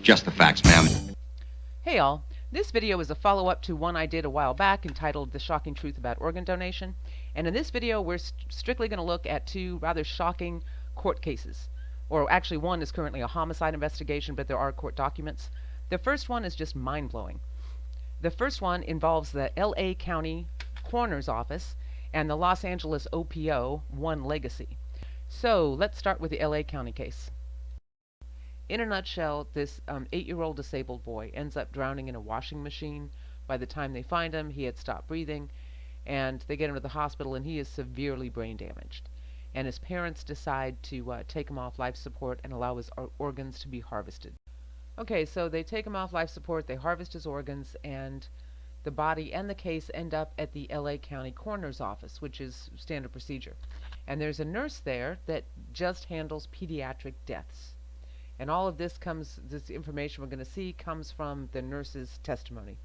Just the facts, ma'am. Hey all, this video is a follow-up to one I did a while back entitled The Shocking Truth About Organ Donation, and in this video we're strictly going to look at two rather shocking court cases. Or actually one is currently a homicide investigation, but there are court documents. The first one is just mind-blowing. The first one involves the LA County Coroner's Office and the Los Angeles OPO, One Legacy. So let's start with the LA County case. In a nutshell, this 8-year-old disabled boy ends up drowning in a washing machine. By the time they find him, he had stopped breathing, and they get him to the hospital, and he is severely brain damaged. And his parents decide to take him off life support and allow his organs to be harvested. Okay, so they take him off life support, they harvest his organs, and the body and the case end up at the LA County Coroner's Office, which is standard procedure. And there's a nurse there that just handles pediatric deaths. And all of this information we're going to see comes from the nurse's testimony.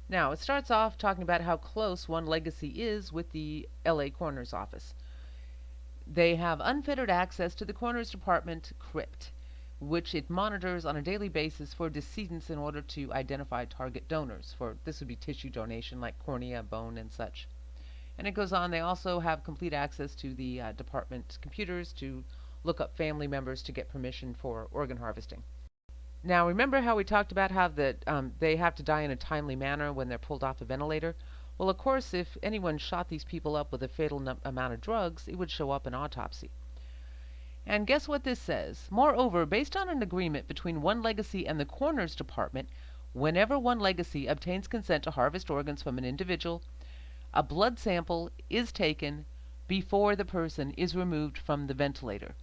Now, it starts off talking about how close One Legacy is with the LA Coroner's Office. They have unfettered access to the Coroner's Department crypt, which it monitors on a daily basis for decedents in order to identify target donors. This would be tissue donation like cornea, bone, and such. And it goes on, they also have complete access to the department computers to look up family members to get permission for organ harvesting. Now, remember how we talked about how they have to die in a timely manner when they're pulled off a ventilator? Well, of course, if anyone shot these people up with a fatal amount of drugs, it would show up in autopsy. And guess what this says? Moreover, based on an agreement between One Legacy and the Coroner's Department, whenever One Legacy obtains consent to harvest organs from an individual, a blood sample is taken before the person is removed from the ventilator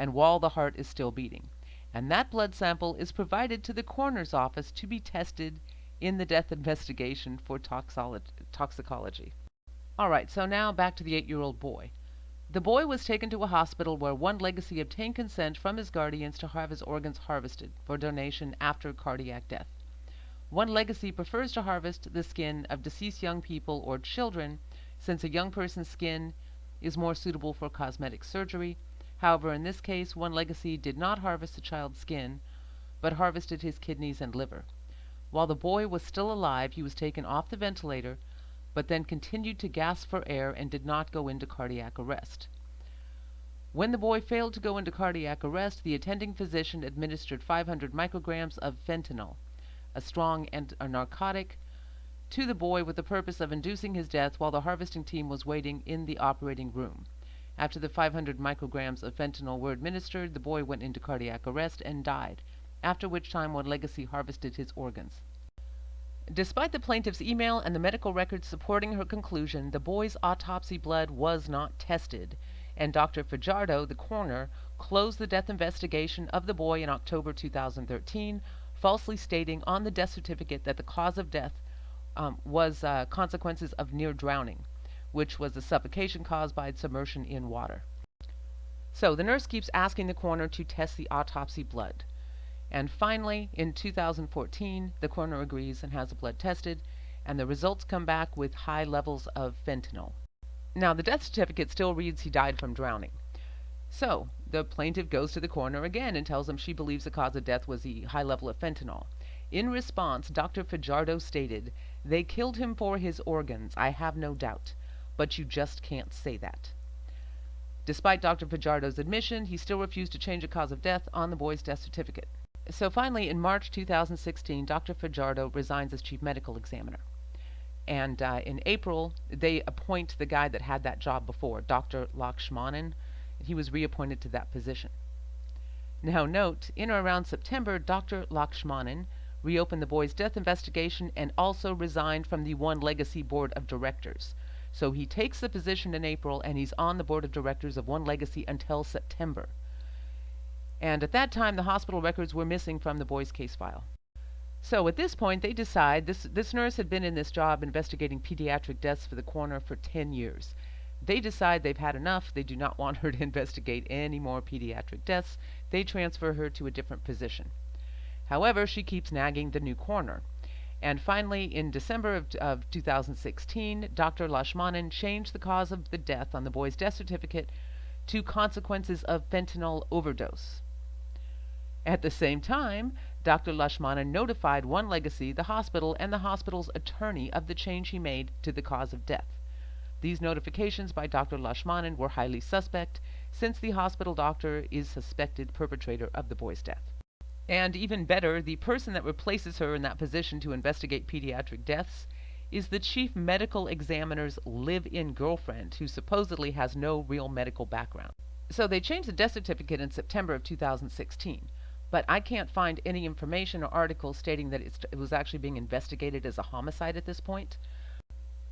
and while the heart is still beating. And that blood sample is provided to the coroner's office to be tested in the death investigation for toxicology. Alright, so now back to the 8-year-old boy. The boy was taken to a hospital where One Legacy obtained consent from his guardians to have his organs harvested for donation after cardiac death. One Legacy prefers to harvest the skin of deceased young people or children, since a young person's skin is more suitable for cosmetic surgery. However, in this case, One Legacy did not harvest the child's skin, but harvested his kidneys and liver. While the boy was still alive, he was taken off the ventilator, but then continued to gasp for air and did not go into cardiac arrest. When the boy failed to go into cardiac arrest, the attending physician administered 500 micrograms of fentanyl, a strong narcotic, to the boy with the purpose of inducing his death while the harvesting team was waiting in the operating room. After the 500 micrograms of fentanyl were administered, the boy went into cardiac arrest and died, after which time One Legacy harvested his organs. Despite the plaintiff's email and the medical records supporting her conclusion, the boy's autopsy blood was not tested, and Dr. Fajardo, the coroner, closed the death investigation of the boy in October 2013, falsely stating on the death certificate that the cause of death was consequences of near drowning, which was a suffocation caused by submersion in water. So the nurse keeps asking the coroner to test the autopsy blood. And finally, in 2014, the coroner agrees and has the blood tested, and the results come back with high levels of fentanyl. Now, the death certificate still reads he died from drowning. So, the plaintiff goes to the coroner again and tells him she believes the cause of death was the high level of fentanyl. In response, Dr. Fajardo stated, "They killed him for his organs, I have no doubt, but you just can't say that." Despite Dr. Fajardo's admission, he still refused to change the cause of death on the boy's death certificate. So finally, in March 2016, Dr. Fajardo resigns as chief medical examiner. And in April, they appoint the guy that had that job before, Dr. Lakshmanan. He was reappointed to that position. Now note, in or around September, Dr. Lakshmanan reopened the boy's death investigation and also resigned from the One Legacy Board of Directors. So he takes the position in April, and he's on the board of directors of One Legacy until September. And at that time, the hospital records were missing from the boy's case file. So at this point, they decide, this nurse had been in this job investigating pediatric deaths for the coroner for 10 years. They decide they've had enough. They do not want her to investigate any more pediatric deaths. They transfer her to a different position. However, she keeps nagging the new coroner. And finally, in December of 2016, Dr. Lakshmanan changed the cause of the death on the boy's death certificate to consequences of fentanyl overdose. At the same time, Dr. Lushmana notified One Legacy, the hospital, and the hospital's attorney of the change he made to the cause of death. These notifications by Dr. Lushmanen were highly suspect, since the hospital doctor is suspected perpetrator of the boy's death. And even better, the person that replaces her in that position to investigate pediatric deaths is the chief medical examiner's live-in girlfriend, who supposedly has no real medical background. So they changed the death certificate in September of 2016, but I can't find any information or article stating that it was actually being investigated as a homicide at this point.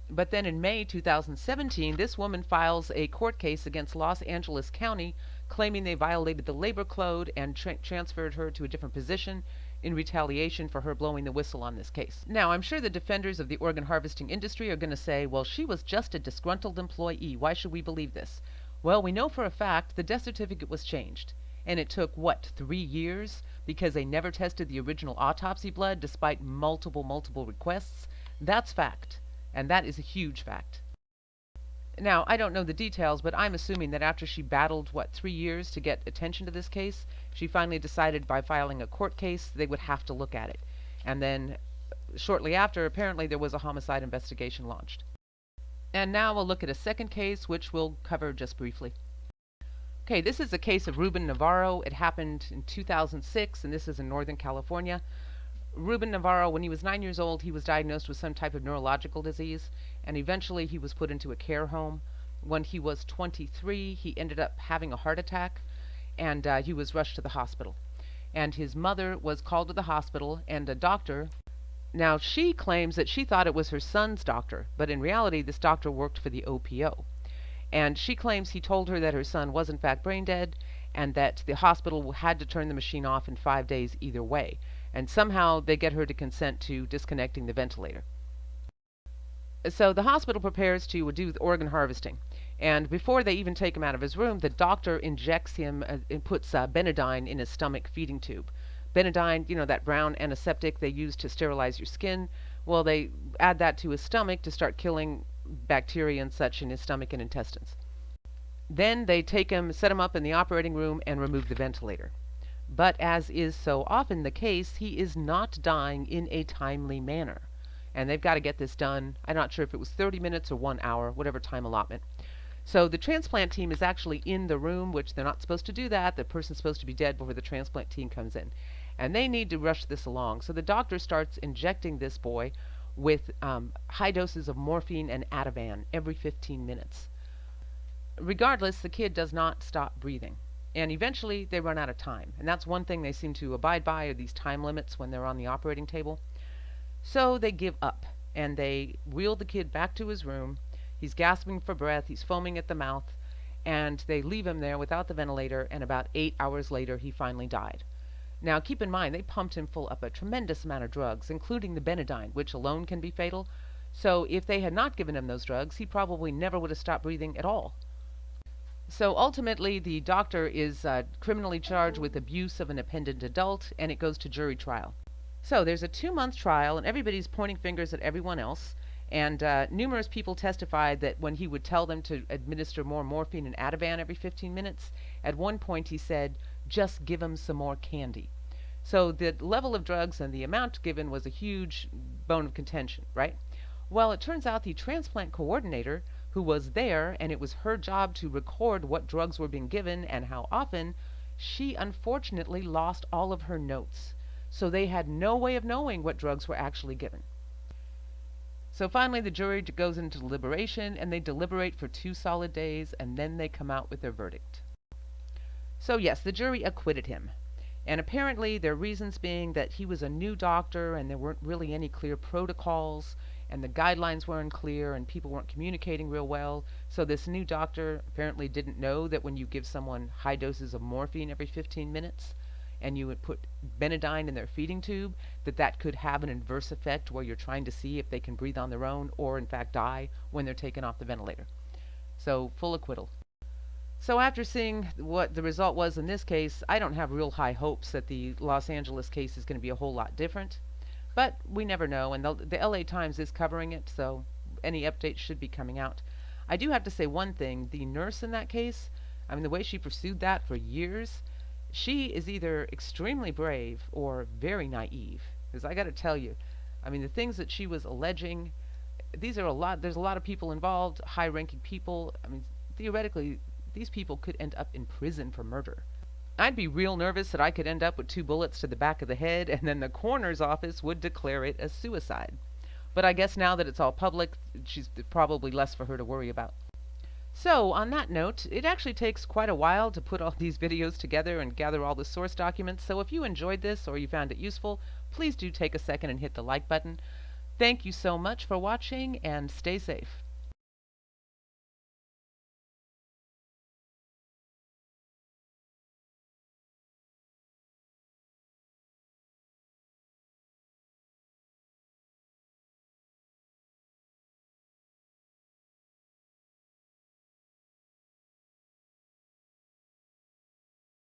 But then in May 2017, this woman files a court case against Los Angeles County, claiming they violated the labor code and transferred her to a different position in retaliation for her blowing the whistle on this case. Now, I'm sure the defenders of the organ harvesting industry are going to say, well, she was just a disgruntled employee. Why should we believe this? Well, we know for a fact the death certificate was changed. And it took, what, 3 years? Because they never tested the original autopsy blood despite multiple requests? That's fact. And that is a huge fact. Now, I don't know the details, but I'm assuming that after she battled, 3 years to get attention to this case, she finally decided by filing a court case they would have to look at it. And then, shortly after, apparently there was a homicide investigation launched. And now we'll look at a second case, which we'll cover just briefly. Okay, this is a case of Ruben Navarro. It happened in 2006, and this is in Northern California. Ruben Navarro, when he was 9 years old, he was diagnosed with some type of neurological disease, and eventually he was put into a care home. When he was 23, he ended up having a heart attack, and he was rushed to the hospital. And his mother was called to the hospital, and a doctor... Now, she claims that she thought it was her son's doctor, but in reality, this doctor worked for the OPO. And she claims he told her that her son was in fact brain dead, and that the hospital had to turn the machine off in 5 days either way. And somehow they get her to consent to disconnecting the ventilator. So the hospital prepares to do the organ harvesting. And before they even take him out of his room, the doctor injects him and puts Benadine in his stomach feeding tube. Benadine, you know, that brown antiseptic they use to sterilize your skin. Well, they add that to his stomach to start killing bacteria and such in his stomach and intestines. Then they take him, set him up in the operating room, and remove the ventilator. But as is so often the case, he is not dying in a timely manner. And they've got to get this done. I'm not sure if it was 30 minutes or 1 hour, whatever time allotment. So the transplant team is actually in the room, which they're not supposed to do that. The person's supposed to be dead before the transplant team comes in. And they need to rush this along. So the doctor starts injecting this boy with high doses of morphine and Ativan every 15 minutes. Regardless, the kid does not stop breathing. And eventually, they run out of time. And that's one thing they seem to abide by, are these time limits when they're on the operating table. So they give up, and they wheel the kid back to his room. He's gasping for breath, he's foaming at the mouth, and they leave him there without the ventilator, and about 8 hours later, he finally died. Now, keep in mind, they pumped him full of a tremendous amount of drugs, including the Benadine, which alone can be fatal. So if they had not given him those drugs, he probably never would have stopped breathing at all. So ultimately, the doctor is criminally charged with abuse of an dependent adult, and it goes to jury trial. So there's a 2-month trial, and everybody's pointing fingers at everyone else. And numerous people testified that when he would tell them to administer more morphine and Ativan every 15 minutes, at one point he said, just give him some more candy. So the level of drugs and the amount given was a huge bone of contention, right? Well, it turns out the transplant coordinator, who was there, and it was her job to record what drugs were being given and how often, she unfortunately lost all of her notes. So they had no way of knowing what drugs were actually given. So finally the jury goes into deliberation, and they deliberate for 2 solid days, and then they come out with their verdict. So yes, the jury acquitted him. And apparently their reasons being that he was a new doctor and there weren't really any clear protocols, and the guidelines were unclear, and people weren't communicating real well. So this new doctor apparently didn't know that when you give someone high doses of morphine every 15 minutes, and you would put Benadine in their feeding tube, that could have an adverse effect where you're trying to see if they can breathe on their own or in fact die when they're taken off the ventilator. So full acquittal. So after seeing what the result was in this case, I don't have real high hopes that the Los Angeles case is going to be a whole lot different. But we never know, and the LA Times is covering it, so any updates should be coming out. I do have to say one thing. The nurse in that case, I mean, the way she pursued that for years, She is either extremely brave or very naive. Because I got to tell you, I mean, the things that she was alleging, these are a lot. There's a lot of people involved, high-ranking people. I mean, theoretically, these people could end up in prison for murder. I'd be real nervous that I could end up with 2 bullets to the back of the head, and then the coroner's office would declare it a suicide. But I guess now that it's all public, she's probably less for her to worry about. So, on that note, it actually takes quite a while to put all these videos together and gather all the source documents, so if you enjoyed this or you found it useful, please do take a second and hit the like button. Thank you so much for watching, and stay safe.